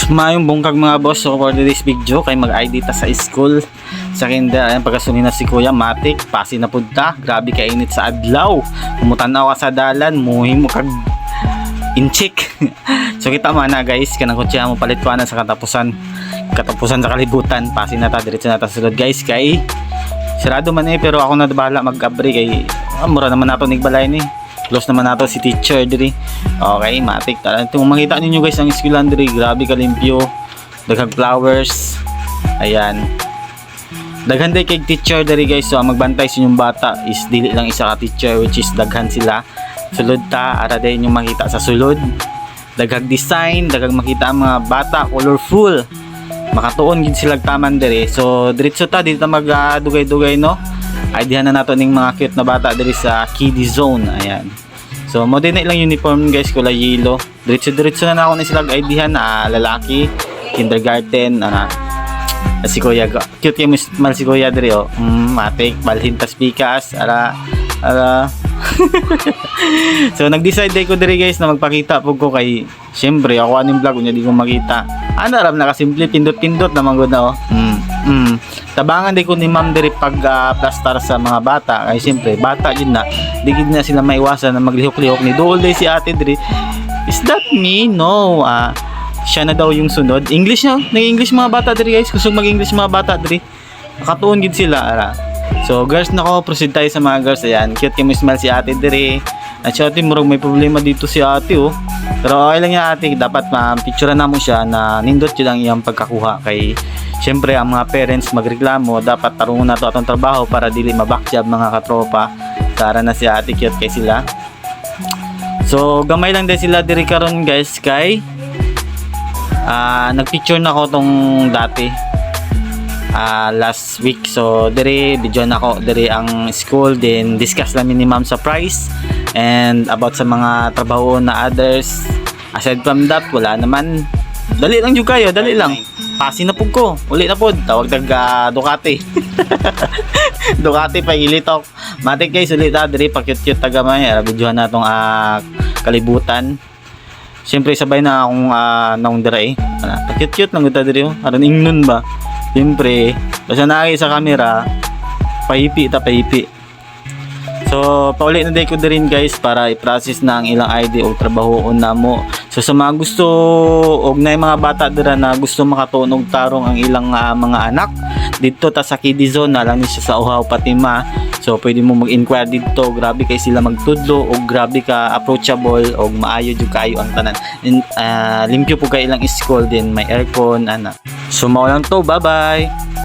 Mayong bungkag mga boss, so for this video kay mag-ID ta sa school sa kinder. Ayan, pagkasunin na si Kuya Matik, pasi na punta, grabe ka init sa adlaw, umutanaw ka sa dalan, muhim mo kag inchik. So kita mo na guys, kanang kutsa mo palit ko na sa katapusan sa kalibutan, pasi na ta, diretso na ta sulod guys, kay sarado man pero ako na bahala mag-abri kay mura naman nato nigbalay ni. Close naman nato si teacher diri. Okay, Matik. Kung makita ninyo guys ang eskwelahan diri, grabe kalimpyo. Daghang flowers. Ayan. Daghan day kay teacher diri guys. So ang magbantay sa inyong bata is dili lang isa ka teacher, which is daghan sila. Sulod ta, ara day inyong makita sa sulod. Daghang design, daghang makita ang mga bata, colorful. Makatuon gid sila taman diri. So diretso ta dito mag-dugay-dugay no. IDhan na nato ning mga cute na bata diri sa kiddie zone. Ayan. So mo din lang uniform guys, kulay yellow. Diretso na ako ni sila IDhan na lalaki, kindergarten, si Kuya. Cute kay mal si Kuya diri oh. Matik, balhin tas pikas, ara. So nag-decide day ko diri guys na magpakita pug ko kay syempre ako aning vlog unya di ko makita. Ano ram na kasimple pindot-pindot naman gud na oh. Tabangan day ko ni ma'am diri pag plastar sa mga bata kay syempre bata yun na di gid na sila maiwasan na maglihok-lihok ni duol day si ate diri. Is that me? No. Siya na daw yung sunod. English na, nag-English mga bata diri guys. Gusto mag-English mga bata diri. Nakatuon gid sila ara. So girls nako, proceed tayo sa mga girls. Ayan, cute kay smile si ate diri. At siya ate murag may problema dito si ate oh. Pero okay lang yan ate, dapat ma-picture na mo siya na nindot yun lang iyang pagkakuha kay syempre ang mga parents magreklamo, dapat tarungon na to atong trabaho para dili mabakjab mga katropa. Tara na si ate, cute kay sila. So gamay lang din sila diri karon guys kay nagpicture na ko tong dati last week. So diri video na ko diri ang school, then discuss lang ni ma'am sa price and about sa mga trabaho na others. Aside from that, wala naman. Dali lang jud kayo, dali lang. Pasi na pug ko. Uli na pod, tawag tag Ducati. Ducati pa ilitok. Matik guys, ulit diri pa cute-cute tagamay. Videohan natong kalibutan. Siyempre sabay na akong naong dira eh. Cute-cute lang gud diri oh. Aron ingnon ba. Siyempre, basta naagi sa camera, paipi. So, paulit na day ko din guys para i-process na ang ilang ID o trabaho na mo. So, sa mga gusto og na mga bata dira na gusto makatunog tarong ang ilang mga anak, dito ta sa kiddie zone na lang siya sa Uhaw Patima. So, pwede mo mag-inquire dito. Grabe kay sila magtudlo o grabe ka approachable o maayo jud kayo ang tanan. And, limpyo po kay ilang school din, may aircon ana. So, mao lang to. Bye-bye.